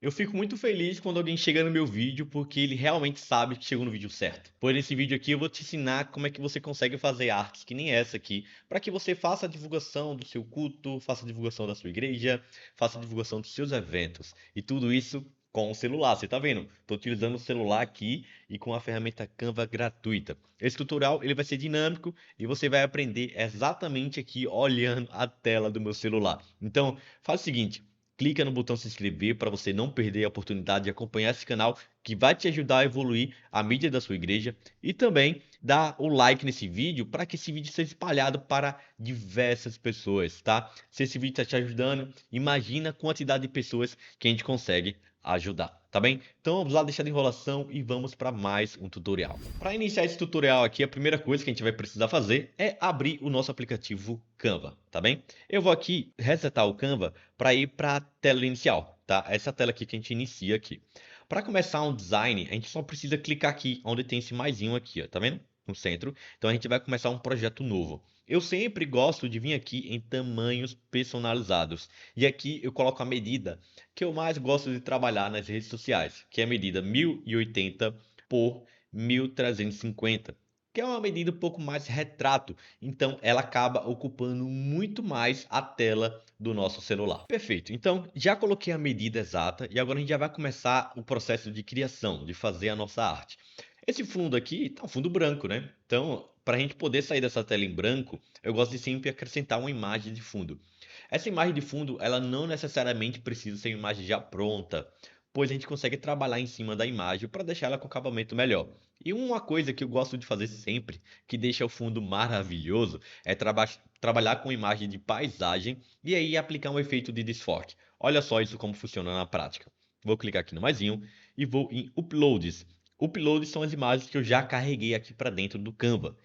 Eu fico muito feliz quando alguém chega no meu vídeo, porque ele realmente sabe que chegou no vídeo certo. Por esse vídeo aqui eu vou te ensinar como é que você consegue fazer artes que nem essa aqui, para que você faça a divulgação do seu culto, faça a divulgação da sua igreja, faça a divulgação dos seus eventos. E tudo isso com o celular, você tá vendo? Estou utilizando o celular aqui e com a ferramenta Canva gratuita. Esse tutorial ele vai ser dinâmico e você vai aprender exatamente aqui olhando a tela do meu celular. Então, faz o seguinte, clica no botão se inscrever para você não perder a oportunidade de acompanhar esse canal que vai te ajudar a evoluir a mídia da sua igreja e também dá o like nesse vídeo para que esse vídeo seja espalhado para diversas pessoas, tá? Se esse vídeo está te ajudando, imagina a quantidade de pessoas que a gente consegue ajudar, tá bem? Então vamos lá, deixar de enrolação e vamos para mais um tutorial. Para iniciar esse tutorial aqui, a primeira coisa que a gente vai precisar fazer é abrir o nosso aplicativo Canva, tá bem? Eu vou aqui resetar o Canva para ir para a tela inicial, tá? Essa tela aqui que a gente inicia aqui. Para começar um design, a gente só precisa clicar aqui, onde tem esse maisinho aqui, ó, tá vendo? No centro. Então a gente vai começar um projeto novo. Eu sempre gosto de vir aqui em tamanhos personalizados. E aqui eu coloco a medida que eu mais gosto de trabalhar nas redes sociais, que é a medida 1080 por 1350, que é uma medida um pouco mais retrato, então ela acaba ocupando muito mais a tela do nosso celular. Perfeito, então já coloquei a medida exata e agora a gente já vai começar o processo de criação, de fazer a nossa arte. Esse fundo aqui tá um fundo branco, né? Então, para a gente poder sair dessa tela em branco, eu gosto de sempre acrescentar uma imagem de fundo. Essa imagem de fundo, ela não necessariamente precisa ser uma imagem já pronta, pois a gente consegue trabalhar em cima da imagem para deixar ela com acabamento melhor. E uma coisa que eu gosto de fazer sempre, que deixa o fundo maravilhoso, é trabalhar com imagem de paisagem e aí aplicar um efeito de desfoque. Olha só isso como funciona na prática. Vou clicar aqui no maisinho e vou em Uploads. Uploads são as imagens que eu já carreguei aqui para dentro do Canva.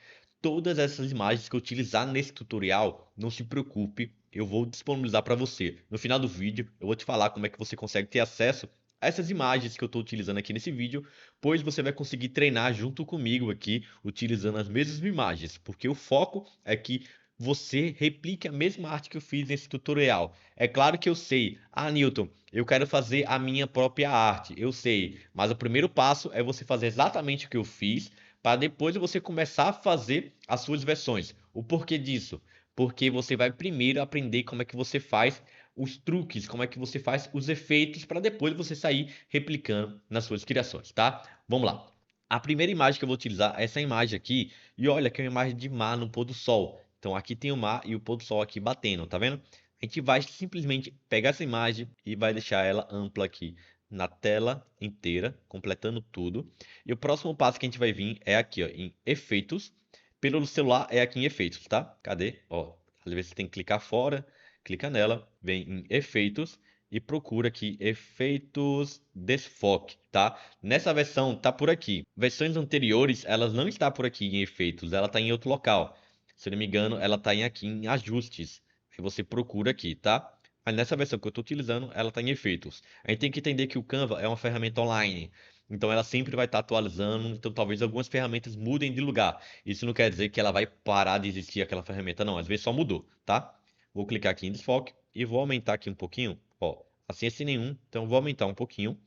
Todas essas imagens que eu utilizar nesse tutorial, não se preocupe, eu vou disponibilizar para você. No final do vídeo, eu vou te falar como é que você consegue ter acesso a essas imagens que eu estou utilizando aqui nesse vídeo, pois você vai conseguir treinar junto comigo aqui, utilizando as mesmas imagens, porque o foco é que você replique a mesma arte que eu fiz nesse tutorial. É claro que eu sei, Newton, eu quero fazer a minha própria arte, eu sei, mas o primeiro passo é você fazer exatamente o que eu fiz, para depois você começar a fazer as suas versões. O porquê disso? Porque você vai primeiro aprender como é que você faz os truques, como é que você faz os efeitos, para depois você sair replicando nas suas criações, tá? Vamos lá. A primeira imagem que eu vou utilizar é essa imagem aqui, e olha que é uma imagem de mar no pôr do sol. Então aqui tem o mar e o pôr do sol aqui batendo, tá vendo? A gente vai simplesmente pegar essa imagem e vai deixar ela ampla aqui na tela inteira, completando tudo. E o próximo passo que a gente vai vir é aqui, ó, em efeitos. Pelo celular é aqui em efeitos, tá? Cadê? Ó, às vezes você tem que clicar fora, clica nela, vem em efeitos e procura aqui efeitos desfoque, tá? Nessa versão tá por aqui. Versões anteriores, elas não está por aqui em efeitos, ela tá em outro local. Se eu não me engano, ela tá aqui em ajustes. Aí você procura aqui, tá? Mas nessa versão que eu estou utilizando, ela está em efeitos. A gente tem que entender que o Canva é uma ferramenta online. Então ela sempre vai estar atualizando, então talvez algumas ferramentas mudem de lugar. Isso não quer dizer que ela vai parar de existir aquela ferramenta, não. Às vezes só mudou, tá? Vou clicar aqui em desfoque e vou aumentar aqui um pouquinho. Ó, assim nenhum, então vou aumentar um pouquinho.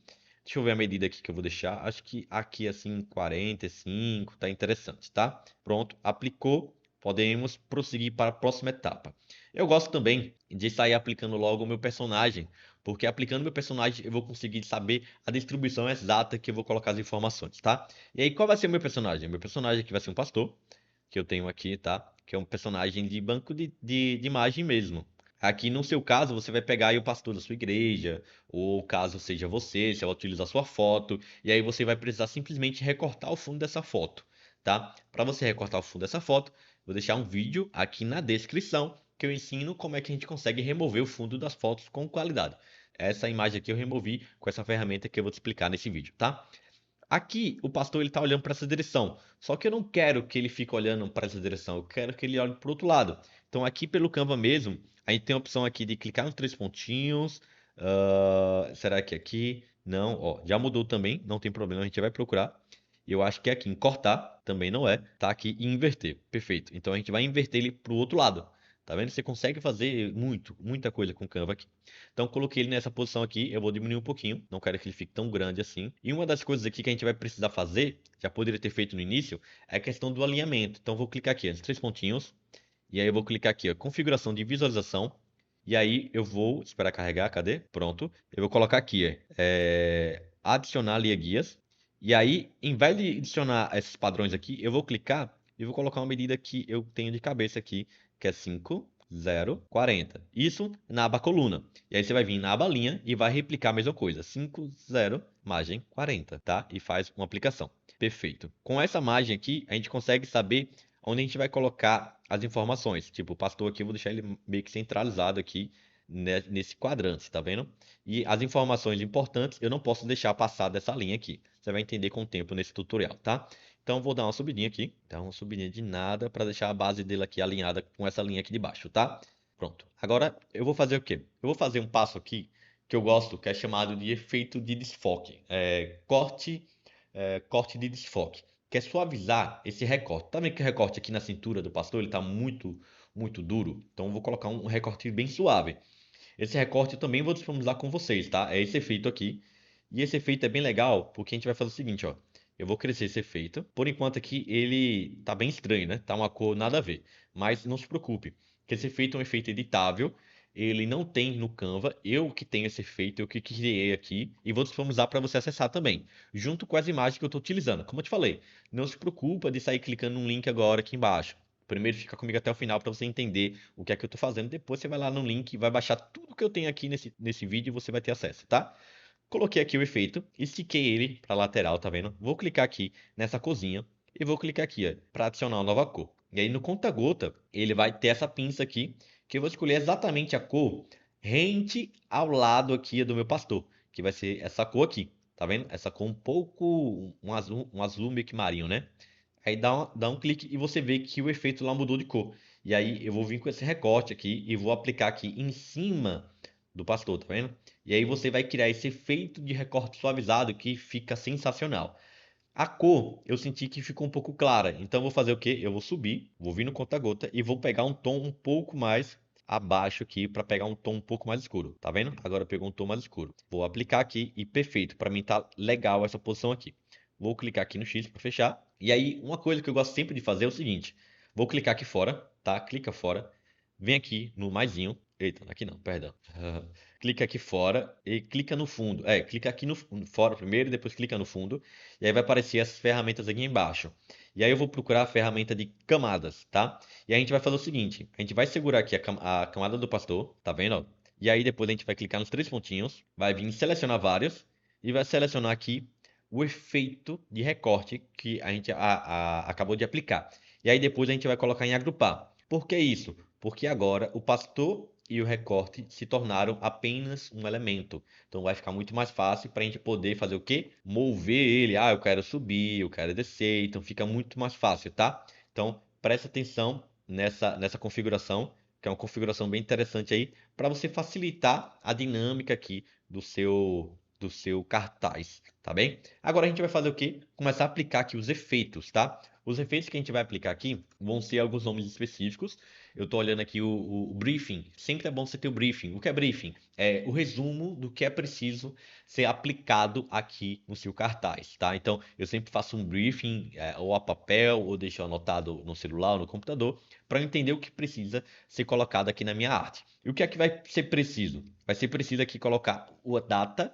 Deixa eu ver a medida aqui que eu vou deixar. Acho que aqui assim 45, tá interessante, tá? Pronto, aplicou. Podemos prosseguir para a próxima etapa. Eu gosto também de sair aplicando logo o meu personagem, porque aplicando meu personagem eu vou conseguir saber a distribuição exata que eu vou colocar as informações, tá? E aí, qual vai ser o meu personagem? Meu personagem aqui vai ser um pastor, que eu tenho aqui, tá? Que é um personagem de banco de imagem mesmo. Aqui no seu caso, você vai pegar aí o pastor da sua igreja, ou caso seja você, você vai utilizar sua foto, e aí você vai precisar simplesmente recortar o fundo dessa foto, tá? Para você recortar o fundo dessa foto, vou deixar um vídeo aqui na descrição que eu ensino como é que a gente consegue remover o fundo das fotos com qualidade. Essa imagem aqui eu removi com essa ferramenta que eu vou te explicar nesse vídeo, tá? Aqui o pastor ele está olhando para essa direção, só que eu não quero que ele fique olhando para essa direção, eu quero que ele olhe para o outro lado. Então aqui pelo Canva mesmo, a gente tem a opção aqui de clicar nos três pontinhos. Será que aqui? Não, ó, já mudou também, não tem problema, a gente vai procurar. Eu acho que é aqui em cortar, também não é, tá aqui em inverter, perfeito. Então a gente vai inverter ele para o outro lado, Tá vendo? Você consegue fazer muita coisa com o Canva aqui. Então, coloquei ele nessa posição aqui, eu vou diminuir um pouquinho, não quero que ele fique tão grande assim. E uma das coisas aqui que a gente vai precisar fazer, já poderia ter feito no início, é a questão do alinhamento. Então, vou clicar aqui, os três pontinhos, e aí eu vou clicar aqui, ó, configuração de visualização, e aí eu vou esperar carregar, cadê? Pronto. Eu vou colocar aqui, adicionar linha guias, e aí, em vez de adicionar esses padrões aqui, eu vou clicar e vou colocar uma medida que eu tenho de cabeça aqui, que é 5, 0, 40. Isso na aba coluna. E aí você vai vir na aba linha e vai replicar a mesma coisa. 5, 0, margem 40, tá? E faz uma aplicação. Perfeito. Com essa margem aqui, a gente consegue saber onde a gente vai colocar as informações. Tipo, o pastor aqui, eu vou deixar ele meio que centralizado aqui nesse quadrante, tá vendo? E as informações importantes eu não posso deixar passar dessa linha aqui. Você vai entender com o tempo nesse tutorial, tá? Então, vou dar uma subidinha aqui. Dar uma subidinha de nada para deixar a base dele aqui alinhada com essa linha aqui de baixo, tá? Pronto. Agora, eu vou fazer o quê? Eu vou fazer um passo aqui que eu gosto, que é chamado de efeito de desfoque. Corte de desfoque. Que é suavizar esse recorte. Tá vendo que o recorte aqui na cintura do pastor, ele tá muito duro? Então, eu vou colocar um recorte bem suave. Esse recorte eu também vou disponibilizar com vocês, tá? É esse efeito aqui. E esse efeito é bem legal, porque a gente vai fazer o seguinte, ó. Eu vou crescer esse efeito. Por enquanto aqui ele tá bem estranho, né? Tá uma cor nada a ver. Mas não se preocupe, que esse efeito é um efeito editável. Ele não tem no Canva. Eu que tenho esse efeito, eu que criei aqui. E vou disponibilizar para você acessar também. Junto com as imagens que eu estou utilizando. Como eu te falei, não se preocupa de sair clicando num link agora aqui embaixo. Primeiro fica comigo até o final para você entender o que é que eu estou fazendo. Depois você vai lá no link e vai baixar tudo que eu tenho aqui nesse vídeo e você vai ter acesso, tá? Coloquei aqui o efeito, estiquei ele para lateral, tá vendo? Vou clicar aqui nessa corzinha e vou clicar aqui, para adicionar uma nova cor. E aí no conta-gota, ele vai ter essa pinça aqui, que eu vou escolher exatamente a cor rente ao lado aqui do meu pastor, que vai ser essa cor aqui, tá vendo? Essa cor um azul meio que marinho, né? Aí dá um clique e você vê que o efeito lá mudou de cor. E aí eu vou vir com esse recorte aqui e vou aplicar aqui em cima do pastor, tá vendo? E aí você vai criar esse efeito de recorte suavizado que fica sensacional. A cor eu senti que ficou um pouco clara, então eu vou fazer o quê? Eu vou subir, vou vir no conta-gota e vou pegar um tom um pouco mais abaixo aqui para pegar um tom um pouco mais escuro, tá vendo? Agora pegou um tom mais escuro. Vou aplicar aqui e perfeito, para mim tá legal essa posição aqui. Vou clicar aqui no X para fechar. E aí uma coisa que eu gosto sempre de fazer é o seguinte, vou clicar aqui fora, tá? Clica fora, vem aqui no maisinho. Eita, aqui não, perdão. Clica aqui fora e clica no fundo. Clica aqui no fora primeiro e depois clica no fundo. E aí vai aparecer as ferramentas aqui embaixo. E aí eu vou procurar a ferramenta de camadas, tá? E aí a gente vai fazer o seguinte: a gente vai segurar aqui a camada do pastor, tá vendo? Ó? E aí depois a gente vai clicar nos três pontinhos, vai vir em selecionar vários e vai selecionar aqui o efeito de recorte que a gente acabou de aplicar. E aí depois a gente vai colocar em agrupar. Por que isso? Porque agora o pastor e o recorte se tornaram apenas um elemento. Então vai ficar muito mais fácil para a gente poder fazer o quê? Mover ele. Ah, eu quero subir, eu quero descer. Então fica muito mais fácil, tá? Então presta atenção nessa configuração, que é uma configuração bem interessante aí, para você facilitar a dinâmica aqui do seu cartaz, tá bem? Agora a gente vai fazer o quê? Começar a aplicar aqui os efeitos, tá? Os efeitos que a gente vai aplicar aqui vão ser alguns nomes específicos. Eu estou olhando aqui o briefing. Sempre é bom você ter o briefing. O que é briefing? É o resumo do que é preciso ser aplicado aqui no seu cartaz, tá? Então, eu sempre faço um briefing, ou a papel, ou deixo anotado no celular ou no computador, para entender o que precisa ser colocado aqui na minha arte. E o que é que vai ser preciso? Vai ser preciso aqui colocar a data,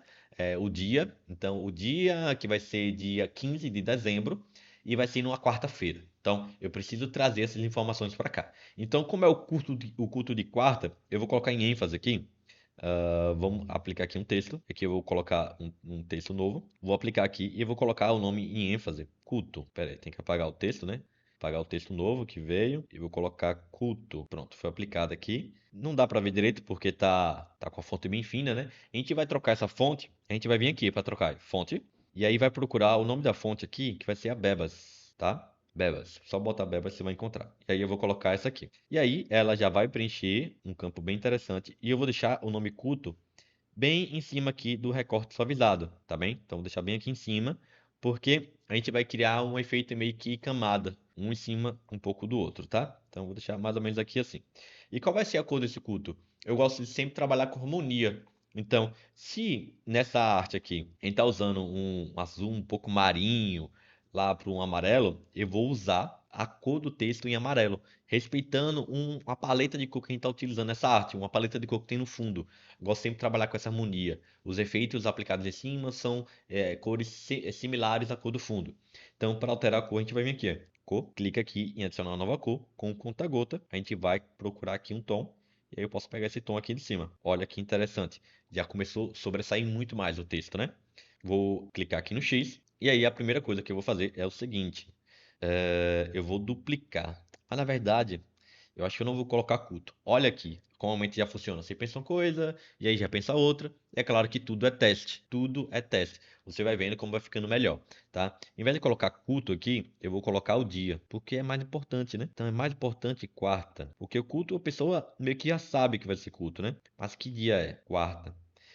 o dia. Então, o dia que vai ser dia 15 de dezembro e vai ser numa quarta-feira. Então, eu preciso trazer essas informações para cá. Então, como é o culto de quarta, eu vou colocar em ênfase aqui. Vamos aplicar aqui um texto. Aqui eu vou colocar um texto novo. Vou aplicar aqui e vou colocar o nome em ênfase. Culto. Pera aí, tem que apagar o texto, né? Apagar o texto novo que veio e vou colocar culto. Pronto, foi aplicado aqui. Não dá para ver direito porque tá com a fonte bem fina, né? A gente vai trocar essa fonte. A gente vai vir aqui para trocar fonte. E aí vai procurar o nome da fonte aqui, que vai ser a Bebas, tá? Bebas. Só botar Bebas você vai encontrar. E aí eu vou colocar essa aqui. E aí ela já vai preencher um campo bem interessante. E eu vou deixar o nome culto bem em cima aqui do recorte suavizado, tá bem? Então vou deixar bem aqui em cima, porque a gente vai criar um efeito meio que camada. um em cima um pouco do outro, tá? Então vou deixar mais ou menos aqui assim. E qual vai ser a cor desse culto? Eu gosto de sempre trabalhar com harmonia. Então, se nessa arte aqui a gente tá usando um azul um pouco marinho lá para um amarelo, eu vou usar a cor do texto em amarelo, respeitando uma paleta de cor que a gente está utilizando nessa arte, uma paleta de cor que tem no fundo. Eu gosto sempre de trabalhar com essa harmonia. Os efeitos aplicados em cima são cores similares à cor do fundo. Então, para alterar a cor, a gente vai vir aqui, ó, cor, clica aqui em adicionar uma nova cor com o conta-gota. A gente vai procurar aqui um tom. E aí eu posso pegar esse tom aqui de cima. Olha que interessante. Já começou a sobressair muito mais o texto, né? Vou clicar aqui no X. E aí a primeira coisa que eu vou fazer é o seguinte. Eu vou duplicar. Mas na verdade, eu acho que eu não vou colocar culto. Olha aqui, como a mente já funciona. Você pensa uma coisa, e aí já pensa outra. É claro que tudo é teste. Tudo é teste. Você vai vendo como vai ficando melhor, tá? Em vez de colocar culto aqui, eu vou colocar o dia, porque é mais importante, né? Então é mais importante quarta, porque o culto a pessoa meio que já sabe que vai ser culto, né? Mas que dia é? Quarta.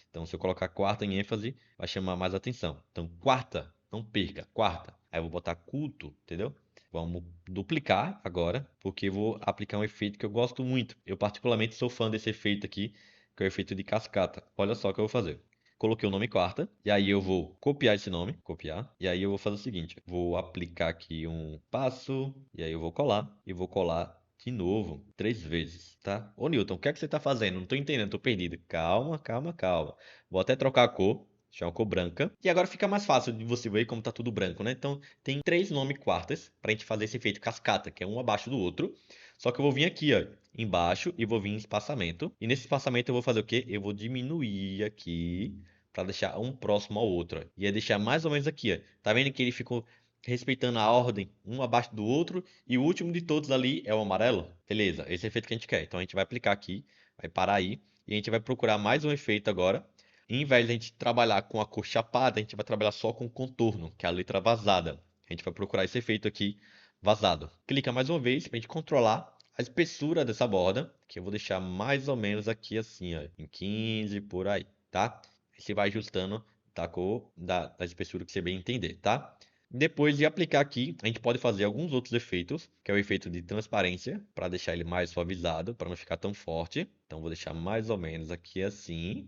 Então se eu colocar quarta em ênfase, vai chamar mais atenção. Então quarta, não perca, quarta. Aí eu vou botar culto, entendeu? Vamos duplicar agora, porque eu vou aplicar um efeito que eu gosto muito. Eu particularmente sou fã desse efeito aqui, que é o efeito de cascata. Olha só o que eu vou fazer. Coloquei o nome quarta, e aí eu vou copiar esse nome, copiar, e aí eu vou fazer o seguinte, vou aplicar aqui um passo, e aí eu vou colar, e vou colar de novo, 3 vezes, tá? Ô Newton, o que é que você tá fazendo? Não tô entendendo, tô perdido. Calma, calma, calma. Vou até trocar a cor, deixar uma cor branca. E agora fica mais fácil de você ver como tá tudo branco, né? Então tem 3 nomes quartas pra gente fazer esse efeito cascata, que é um abaixo do outro. Só que eu vou vir aqui, ó, embaixo e vou vir em espaçamento. E nesse espaçamento eu vou fazer o quê? Eu vou diminuir aqui para deixar um próximo ao outro, ó. E é deixar mais ou menos aqui, ó. Tá vendo que ele ficou respeitando a ordem, um abaixo do outro, e o último de todos ali é o amarelo? Beleza, esse é o efeito que a gente quer. Então a gente vai aplicar aqui, vai parar aí, e a gente vai procurar mais um efeito agora. E em vez de a gente trabalhar com a cor chapada, a gente vai trabalhar só com o contorno, que é a letra vazada. A gente vai procurar esse efeito aqui, vazado. Clica mais uma vez para a gente controlar a espessura dessa borda, que eu vou deixar mais ou menos aqui assim, ó, em 15 por aí, tá? Aí você vai ajustando da cor, da espessura que você bem entender, tá? Depois de aplicar aqui, a gente pode fazer alguns outros efeitos, que é o efeito de transparência, para deixar ele mais suavizado, para não ficar tão forte. Então vou deixar mais ou menos aqui assim,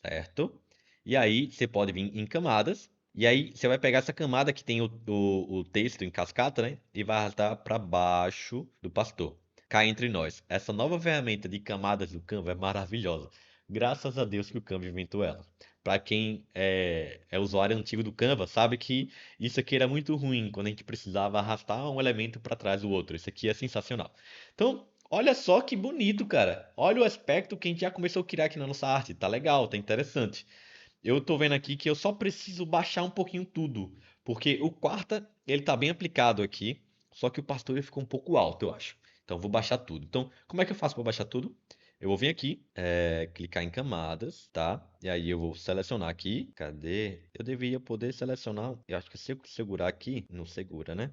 certo? E aí você pode vir em camadas. E aí você vai pegar essa camada que tem o texto em cascata, né? E vai arrastar para baixo do pastor. Cá entre nós. Essa nova ferramenta de camadas do Canva é maravilhosa. Graças a Deus que o Canva inventou ela. Para quem é usuário antigo do Canva, sabe que isso aqui era muito ruim quando a gente precisava arrastar um elemento para trás do outro. Isso aqui é sensacional. Então, olha só que bonito, cara. Olha o aspecto que a gente já começou a criar aqui na nossa arte. Tá legal, tá interessante. Eu tô vendo aqui que eu só preciso baixar um pouquinho tudo, porque o quarta, ele tá bem aplicado aqui, só que o pastor ele ficou um pouco alto, eu acho. Então eu vou baixar tudo. Então, como é que eu faço para baixar tudo? Eu vou vir aqui, clicar em camadas, tá? E aí eu vou selecionar aqui. Cadê? Eu deveria poder selecionar. Eu acho que se eu segurar aqui, não segura, né?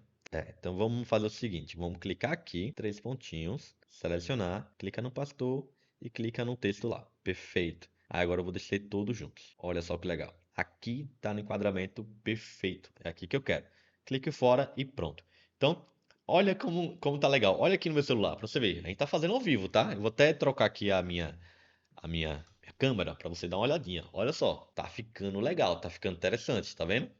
Então vamos fazer o seguinte, vamos clicar aqui, 3 pontinhos, selecionar, clica no pastor e clica no texto lá. Perfeito. Aí agora eu vou deixar todos juntos. Olha só que legal. Aqui está no enquadramento perfeito. É aqui que eu quero. Clique fora e pronto. Então, olha como tá legal. Olha aqui no meu celular para você ver. A gente tá fazendo ao vivo, tá? Eu vou até trocar aqui a minha câmera para você dar uma olhadinha. Olha só, tá ficando legal, tá ficando interessante, tá vendo?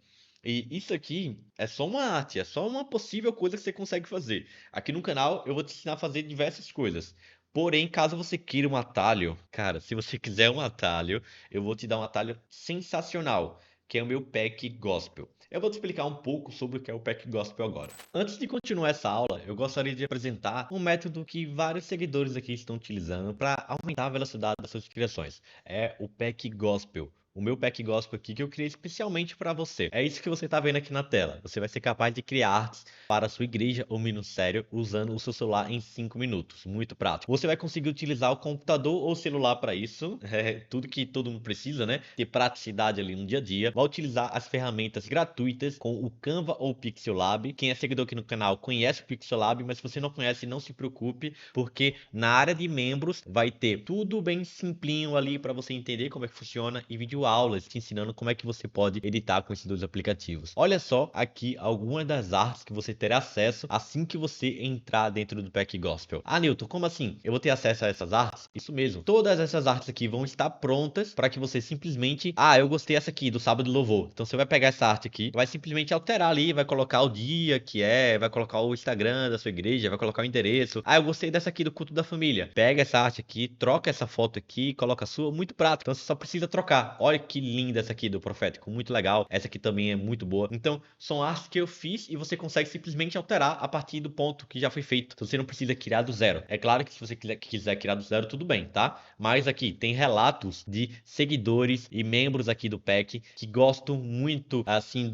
E isso aqui é só uma arte, é só uma possível coisa que você consegue fazer. Aqui no canal eu vou te ensinar a fazer diversas coisas. Porém, caso você queira um atalho, cara, se você quiser um atalho, eu vou te dar um atalho sensacional, que é o meu pack gospel. Eu vou te explicar um pouco sobre o que é o pack gospel agora. Antes de continuar essa aula, eu gostaria de apresentar um método que vários seguidores aqui estão utilizando para aumentar a velocidade das suas criações. É o pack gospel. O meu pack gospel aqui que eu criei especialmente para você. É isso que você está vendo aqui na tela. Você vai ser capaz de criar artes para a sua igreja ou ministério usando o seu celular em 5 minutos. Muito prático. Você vai conseguir utilizar o computador ou celular para isso. É tudo que todo mundo precisa, né? Ter praticidade ali no dia a dia. Vai utilizar as ferramentas gratuitas com o Canva ou o Pixelab. Quem é seguidor aqui no canal conhece o Pixelab, mas se você não conhece, não se preocupe, porque na área de membros vai ter tudo bem simplinho ali para você entender como é que funciona e vídeo videoaulas te ensinando como é que você pode editar com esses dois aplicativos. Olha só aqui algumas das artes que você terá acesso assim que você entrar dentro do Pack Gospel. Ah, Newton, como assim? Eu vou ter acesso a essas artes? Isso mesmo. Todas essas artes aqui vão estar prontas para que você simplesmente... Ah, eu gostei dessa aqui, do Sábado de Louvor. Então você vai pegar essa arte aqui, vai simplesmente alterar ali, vai colocar o dia que é, vai colocar o Instagram da sua igreja, vai colocar o endereço. Ah, eu gostei dessa aqui do culto da família. Pega essa arte aqui, troca essa foto aqui, coloca a sua, muito prático. Então você só precisa trocar. Olha que linda essa aqui do Profético, muito legal. Essa aqui também é muito boa. Então, são artes que eu fiz e você consegue simplesmente alterar a partir do ponto que já foi feito. Então você não precisa criar do zero. É claro que se você quiser criar do zero, tudo bem, tá? Mas aqui tem relatos de seguidores e membros aqui do PEC que gostam muito, assim,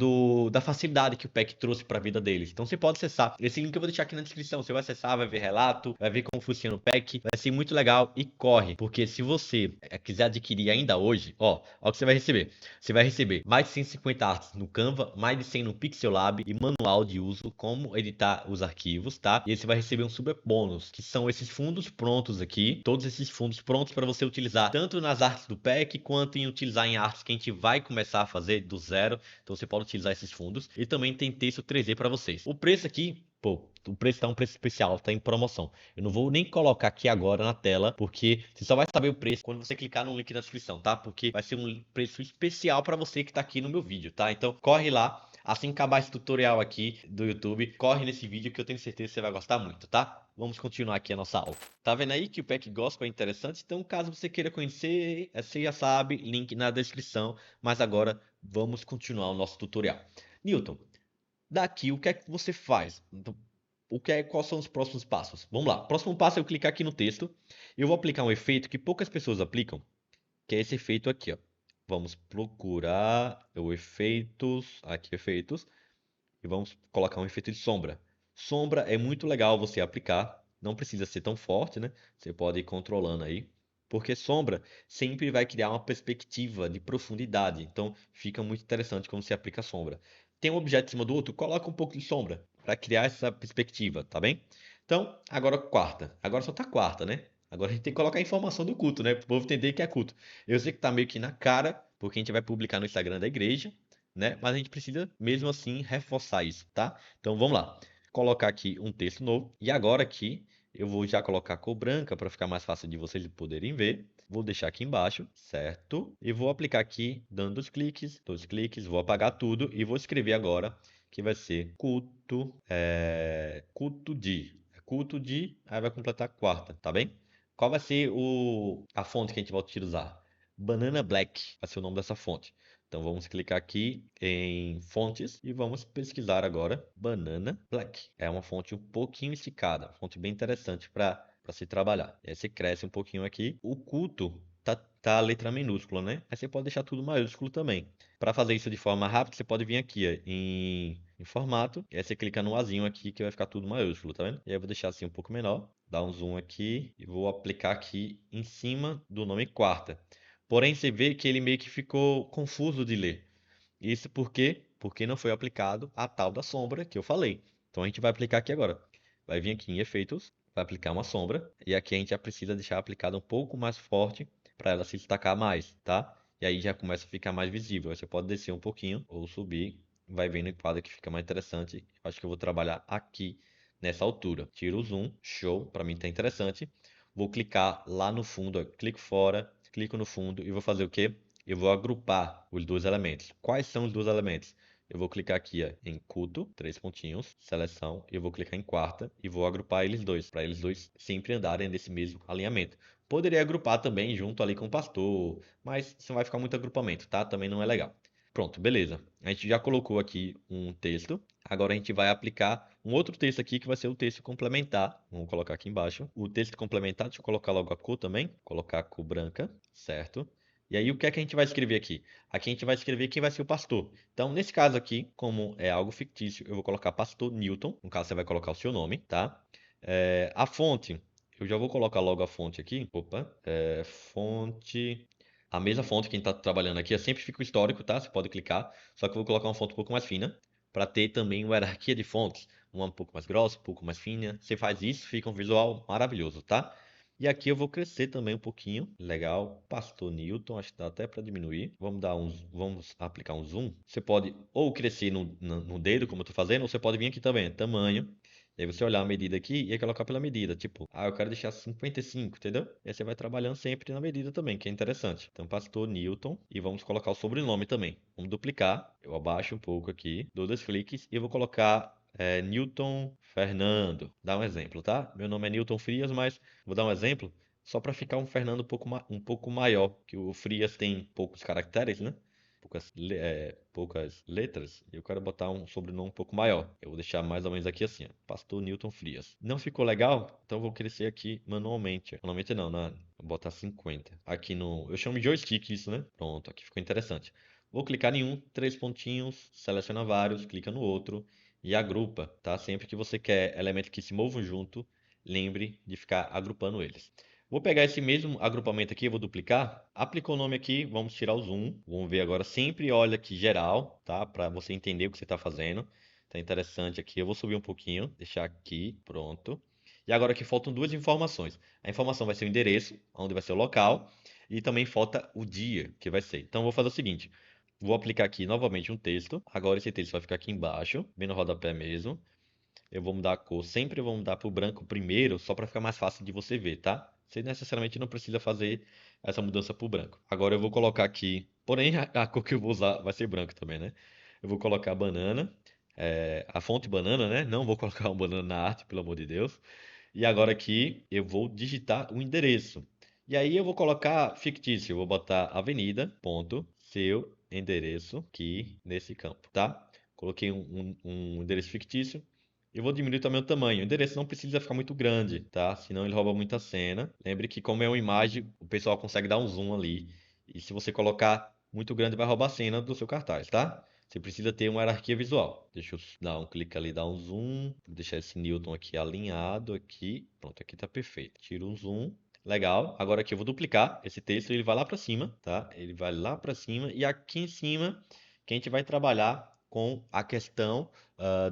da facilidade que o PEC trouxe para a vida deles. Então você pode acessar. Esse link eu vou deixar aqui na descrição. Você vai acessar, vai ver relato, vai ver como funciona o PEC. Vai ser muito legal e corre. Porque se você quiser adquirir ainda hoje, ó o que você vai receber. Você vai receber mais de 150 artes no Canva, mais de 100 no Pixelab e manual de uso, como editar os arquivos, tá? E você vai receber um super bônus, que são esses fundos prontos aqui, todos esses fundos prontos para você utilizar tanto nas artes do PEC, quanto em utilizar em artes que a gente vai começar a fazer do zero. Então você pode utilizar esses fundos. E também tem texto 3D para vocês. O preço aqui, pô, o preço tá um preço especial, tá em promoção. Eu não vou nem colocar aqui agora na tela, porque você só vai saber o preço quando você clicar no link na descrição, tá? Porque vai ser um preço especial para você que tá aqui no meu vídeo, tá? Então corre lá, assim que acabar esse tutorial aqui do YouTube, corre nesse vídeo que eu tenho certeza que você vai gostar muito, tá? Vamos continuar aqui a nossa aula. Tá vendo aí que o Pack Gospel é interessante? Então, caso você queira conhecer, você já sabe, link na descrição. Mas agora vamos continuar o nosso tutorial. Newton, daqui o que é que você faz? Então, quais são os próximos passos? Vamos lá. Próximo passo é eu clicar aqui no texto. Eu vou aplicar um efeito que poucas pessoas aplicam, que é esse efeito aqui, ó. Vamos procurar o efeitos, aqui efeitos, e vamos colocar um efeito de sombra. Sombra é muito legal você aplicar, não precisa ser tão forte, né? Você pode ir controlando aí, porque sombra sempre vai criar uma perspectiva de profundidade, então fica muito interessante quando você aplica sombra. Tem um objeto em cima do outro, coloca um pouco de sombra para criar essa perspectiva, tá bem? Então, agora quarta. Agora só tá quarta, né? Agora a gente tem que colocar a informação do culto, né? Para o povo entender que é culto. Eu sei que tá meio que na cara, porque a gente vai publicar no Instagram da igreja, né? Mas a gente precisa mesmo assim reforçar isso, tá? Então vamos lá. Colocar aqui um texto novo. E agora aqui eu vou já colocar a cor branca para ficar mais fácil de vocês poderem ver. Vou deixar aqui embaixo, certo? E vou aplicar aqui dando dois cliques, vou apagar tudo e vou escrever agora que vai ser culto de, aí vai completar a quarta, tá bem? Qual vai ser a fonte que a gente vai utilizar? Banana Black vai ser o nome dessa fonte. Então vamos clicar aqui em fontes e vamos pesquisar agora Banana Black. É uma fonte um pouquinho esticada, fonte bem interessante para se trabalhar. E aí você cresce um pouquinho aqui. O culto tá a letra minúscula, né? Aí você pode deixar tudo maiúsculo também. Para fazer isso de forma rápida, você pode vir aqui ó, em formato. E aí você clica no azinho aqui que vai ficar tudo maiúsculo, tá vendo? E aí eu vou deixar assim um pouco menor. Dar um zoom aqui e vou aplicar aqui em cima do nome quarta. Porém, você vê que ele meio que ficou confuso de ler. Isso por quê? Porque não foi aplicado a tal da sombra que eu falei. Então a gente vai aplicar aqui agora. Vai vir aqui em efeitos, vai aplicar uma sombra. E aqui a gente já precisa deixar aplicada um pouco mais forte para ela se destacar mais, tá? E aí já começa a ficar mais visível. Aí você pode descer um pouquinho ou subir. Vai vendo em quadro que fica mais interessante. Eu acho que eu vou trabalhar aqui nessa altura. Tiro o zoom, show, para mim tá interessante. Vou clicar lá no fundo, ó, clico fora, clico no fundo e vou fazer o quê? Eu vou agrupar os dois elementos. Quais são os dois elementos? Eu vou clicar aqui ó, em culto, três pontinhos, seleção, e eu vou clicar em quarta e vou agrupar eles dois, para eles dois sempre andarem nesse mesmo alinhamento. Poderia agrupar também junto ali com o pastor, mas isso não vai ficar muito agrupamento, tá? Também não é legal. Pronto, beleza. A gente já colocou aqui um texto. Agora a gente vai aplicar um outro texto aqui que vai ser o texto complementar. Vamos colocar aqui embaixo. O texto complementar, deixa eu colocar logo a cor também. Colocar a cor branca, certo? E aí o que é que a gente vai escrever aqui? Aqui a gente vai escrever quem vai ser o pastor. Então, nesse caso aqui, como é algo fictício, eu vou colocar pastor Newton. No caso, você vai colocar o seu nome, tá? A fonte, eu já vou colocar logo a fonte aqui. Opa, fonte... A mesma fonte que a gente está trabalhando aqui, sempre fica o histórico, tá? Você pode clicar, só que eu vou colocar uma fonte um pouco mais fina, para ter também uma hierarquia de fontes. Uma um pouco mais grossa, um pouco mais fina. Você faz isso, fica um visual maravilhoso, tá? E aqui eu vou crescer também um pouquinho. Legal. Pastor Newton, acho que dá até para diminuir. Vamos aplicar um zoom. Você pode ou crescer no dedo, como eu tô fazendo, ou você pode vir aqui também, tamanho. E aí você olhar a medida aqui e aí colocar pela medida. Tipo, eu quero deixar 55, entendeu? E aí você vai trabalhando sempre na medida também, que é interessante. Então, Pastor Newton. E vamos colocar o sobrenome também. Vamos duplicar. Eu abaixo um pouco aqui, dou 2 cliques e eu vou colocar Newton Fernando. Dá um exemplo, tá? Meu nome é Newton Frias, mas vou dar um exemplo só para ficar um Fernando um pouco maior, que o Frias tem poucos caracteres, né? Poucas letras, e eu quero botar um sobrenome um pouco maior. Eu vou deixar mais ou menos aqui assim, ó, Pastor Newton Frias. Não ficou legal? Então eu vou crescer aqui manualmente. Manualmente não, né? Vou botar 50. Aqui no. Eu chamo de joystick isso, né? Pronto, aqui ficou interessante. Vou clicar em um, 3 pontinhos, seleciona vários, clica no outro e agrupa, tá? Sempre que você quer elementos que se movam junto, lembre de ficar agrupando eles. Vou pegar esse mesmo agrupamento aqui, vou duplicar. Aplicou o nome aqui, vamos tirar o zoom. Vamos ver agora, sempre olha aqui geral, tá? Para você entender o que você está fazendo. Tá interessante aqui. Eu vou subir um pouquinho, deixar aqui, pronto. E agora aqui faltam duas informações. A informação vai ser o endereço, onde vai ser o local, e também falta o dia que vai ser. Então eu vou fazer o seguinte, vou aplicar aqui novamente um texto. Agora esse texto vai ficar aqui embaixo, bem no rodapé mesmo. Eu vou mudar a cor, sempre vou mudar para o branco primeiro, só para ficar mais fácil de você ver, tá? Você necessariamente não precisa fazer essa mudança para o branco. Agora eu vou colocar aqui, porém a cor que eu vou usar vai ser branco também, né? Eu vou colocar banana, a fonte banana, né? Não vou colocar um banana na arte, pelo amor de Deus. E agora aqui eu vou digitar o endereço. E aí eu vou colocar fictício, eu vou botar avenida, ponto, seu endereço aqui nesse campo, tá? Coloquei um endereço fictício. Eu vou diminuir também o tamanho. O endereço não precisa ficar muito grande, tá? Senão ele rouba muita cena. Lembre que como é uma imagem, o pessoal consegue dar um zoom ali. E se você colocar muito grande, vai roubar a cena do seu cartaz, tá? Você precisa ter uma hierarquia visual. Deixa eu dar um clique ali, dar um zoom. Vou deixar esse Newton aqui alinhado aqui. Pronto, aqui tá perfeito. Tiro um zoom. Legal. Agora aqui eu vou duplicar esse texto, ele vai lá para cima, tá? Ele vai lá para cima e aqui em cima que a gente vai trabalhar com a questão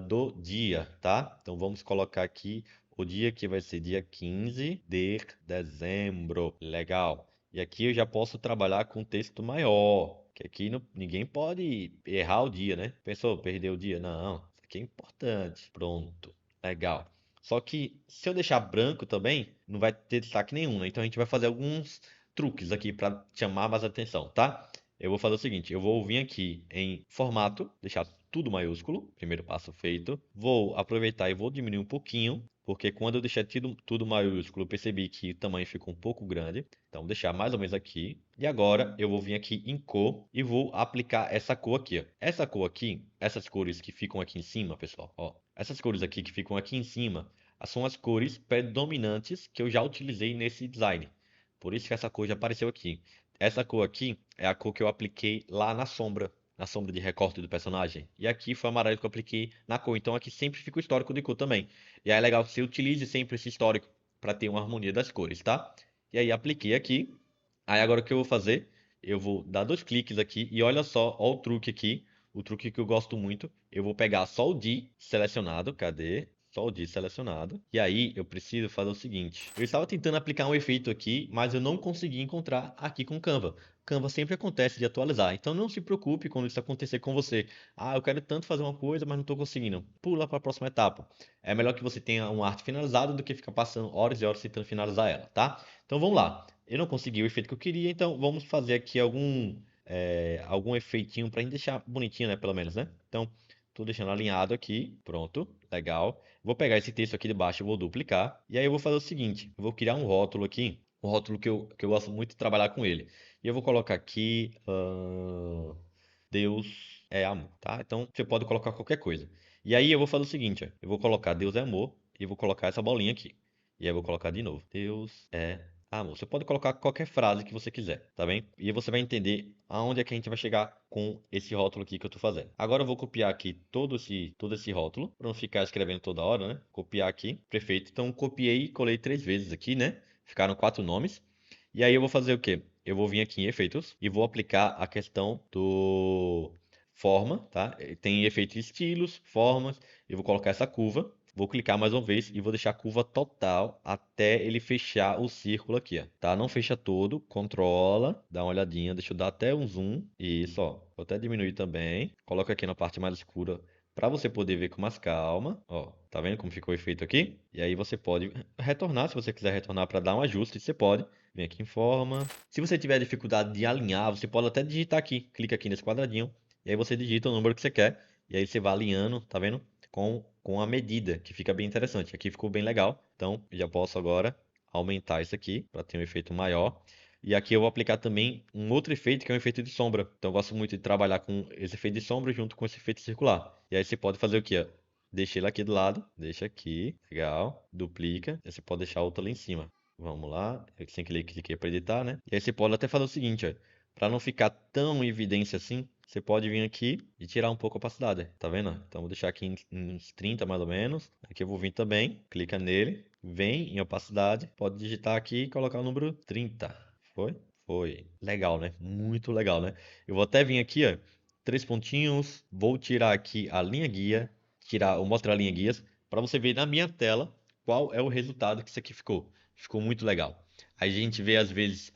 do dia, tá? Então vamos colocar aqui o dia que vai ser dia 15 de dezembro. Legal. E aqui eu já posso trabalhar com texto maior, que aqui ninguém pode errar o dia, né? Pensou, perdeu o dia? Não, isso aqui é importante. Pronto. Legal. Só que se eu deixar branco também, não vai ter destaque nenhum, né? Então a gente vai fazer alguns truques aqui para chamar mais atenção, tá? Eu vou fazer o seguinte, eu vou vir aqui em formato, deixar tudo maiúsculo, primeiro passo feito. Vou aproveitar e vou diminuir um pouquinho, porque quando eu deixei tudo maiúsculo, eu percebi que o tamanho ficou um pouco grande. Então, vou deixar mais ou menos aqui. E agora eu vou vir aqui em cor e vou aplicar essa cor aqui, ó. Essa cor aqui, essas cores que ficam aqui em cima, pessoal, ó. Essas cores aqui que ficam aqui em cima, são as cores predominantes que eu já utilizei nesse design. Por isso que essa cor já apareceu aqui. Essa cor aqui é a cor que eu apliquei lá na sombra de recorte do personagem. E aqui foi o amarelo que eu apliquei na cor. Então aqui sempre fica o histórico de cor também. E aí é legal que você utilize sempre esse histórico para ter uma harmonia das cores, tá? E aí apliquei aqui. Aí agora o que eu vou fazer? Eu vou dar 2 cliques aqui e olha só, ó o truque aqui. O truque que eu gosto muito. Eu vou pegar só o D selecionado. Cadê? Só o D selecionado. E aí eu preciso fazer o seguinte. Eu estava tentando aplicar um efeito aqui, mas eu não consegui encontrar aqui com o Canva. Canva sempre acontece de atualizar, então não se preocupe quando isso acontecer com você. Eu quero tanto fazer uma coisa, mas não estou conseguindo. Pula para a próxima etapa. É melhor que você tenha uma arte finalizada do que ficar passando horas e horas tentando finalizar ela, tá? Então vamos lá. Eu não consegui o efeito que eu queria, então vamos fazer aqui algum efeitinho para deixar bonitinho, né? Pelo menos, né? Então, estou deixando alinhado aqui. Pronto, legal. Vou pegar esse texto aqui de baixo, eu vou duplicar. E aí eu vou fazer o seguinte: eu vou criar um rótulo aqui. Um rótulo que eu gosto muito de trabalhar com ele. E eu vou colocar aqui, Deus é amor, tá? Então você pode colocar qualquer coisa. E aí eu vou fazer o seguinte, ó, eu vou colocar Deus é amor e vou colocar essa bolinha aqui. E aí eu vou colocar de novo, Deus é amor. Você pode colocar qualquer frase que você quiser, tá bem? E aí você vai entender aonde é que a gente vai chegar com esse rótulo aqui que eu tô fazendo. Agora eu vou copiar aqui todo esse rótulo, para não ficar escrevendo toda hora, né? Copiar aqui, perfeito. Então copiei e colei 3 vezes aqui, né? Ficaram 4 nomes. E aí eu vou fazer o quê? Eu vou vir aqui em efeitos e vou aplicar a questão do forma, tá? Tem efeitos estilos, formas, eu vou colocar essa curva Vou clicar mais uma vez e vou deixar a curva total até ele fechar o círculo aqui, ó. Tá? Não fecha todo, controla, dá uma olhadinha, deixa eu dar até um zoom. Isso, ó. Vou até diminuir também. Coloca aqui na parte mais escura para você poder ver com mais calma. Ó, tá vendo como ficou o efeito aqui? E aí você pode retornar, se você quiser retornar para dar um ajuste, você pode. Vem aqui em forma. Se você tiver dificuldade de alinhar, você pode até digitar aqui. Clica aqui nesse quadradinho. E aí você digita o número que você quer. E aí você vai alinhando, tá vendo? Com a medida, que fica bem interessante. Aqui ficou bem legal. Então, eu já posso agora aumentar isso aqui para ter um efeito maior. E aqui eu vou aplicar também um outro efeito, que é um efeito de sombra. Então, eu gosto muito de trabalhar com esse efeito de sombra junto com esse efeito circular. E aí você pode fazer o quê? Ó? Deixa ele aqui do lado. Deixa aqui. Legal. Duplica. E você pode deixar outra lá em cima. Vamos lá. Eu sem cliquei para editar, né? E aí você pode até fazer o seguinte, ó. Para não ficar tão em evidência assim, você pode vir aqui e tirar um pouco a opacidade. Tá vendo? Então vou deixar aqui em uns 30 mais ou menos. Aqui eu vou vir também, clica nele, vem em opacidade, pode digitar aqui e colocar o número 30. Foi? Foi. Legal, né? Muito legal, né? Eu vou até vir aqui, ó, três pontinhos, vou tirar aqui a linha guia, ou mostrar a linha guias, para você ver na minha tela qual é o resultado que isso aqui ficou. Ficou muito legal. Aí a gente vê às vezes,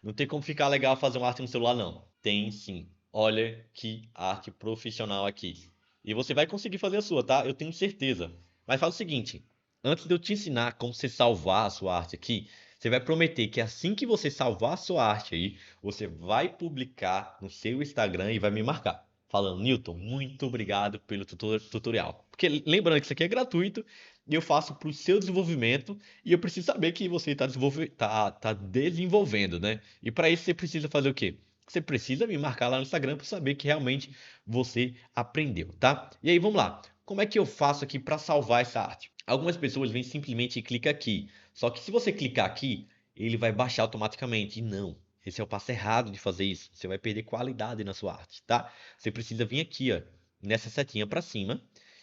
não tem como ficar legal fazer uma arte no celular, não. Tem sim. Olha que arte profissional aqui. E você vai conseguir fazer a sua, tá? Eu tenho certeza. Mas fala o seguinte, antes de eu te ensinar como você salvar a sua arte aqui, você vai prometer que assim que você salvar a sua arte aí, você vai publicar no seu Instagram e vai me marcar. Falando, Newton, muito obrigado pelo tutorial. Porque lembrando que isso aqui é gratuito e eu faço para o seu desenvolvimento e eu preciso saber que você está tá desenvolvendo, né? E para isso você precisa fazer o quê? Você precisa me marcar lá no Instagram para saber que realmente você aprendeu, tá? E aí, vamos lá. Como é que eu faço aqui para salvar essa arte? Algumas pessoas vêm simplesmente e clicam aqui. Só que se você clicar aqui, ele vai baixar automaticamente. E não, esse é o passo errado de fazer isso. Você vai perder qualidade na sua arte, tá? Você precisa vir aqui, ó, nessa setinha para cima.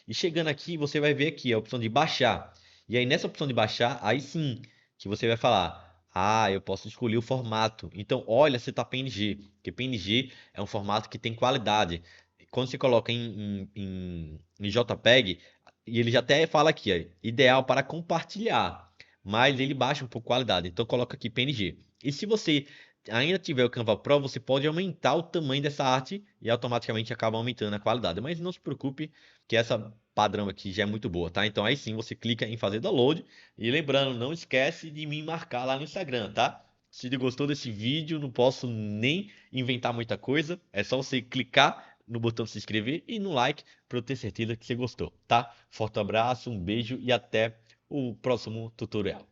E chegando aqui, você vai ver aqui a opção de baixar. E aí nessa opção de baixar, aí sim que você vai falar: eu posso escolher o formato. Então, olha se tá PNG, porque PNG é um formato que tem qualidade. Quando você coloca em JPEG, e ele já até fala aqui, ó, ideal para compartilhar, mas ele baixa um pouco a qualidade. Então, coloca aqui PNG. E se você ainda tiver o Canva Pro, você pode aumentar o tamanho dessa arte e automaticamente acaba aumentando a qualidade. Mas não se preocupe, que essa padrão aqui já é muito boa, tá? Então aí sim você clica em fazer download e lembrando, não esquece de me marcar lá no Instagram, tá? Se você gostou desse vídeo, não posso nem inventar muita coisa, é só você clicar no botão de se inscrever e no like para eu ter certeza que você gostou, tá? Forte abraço, um beijo e até o próximo tutorial.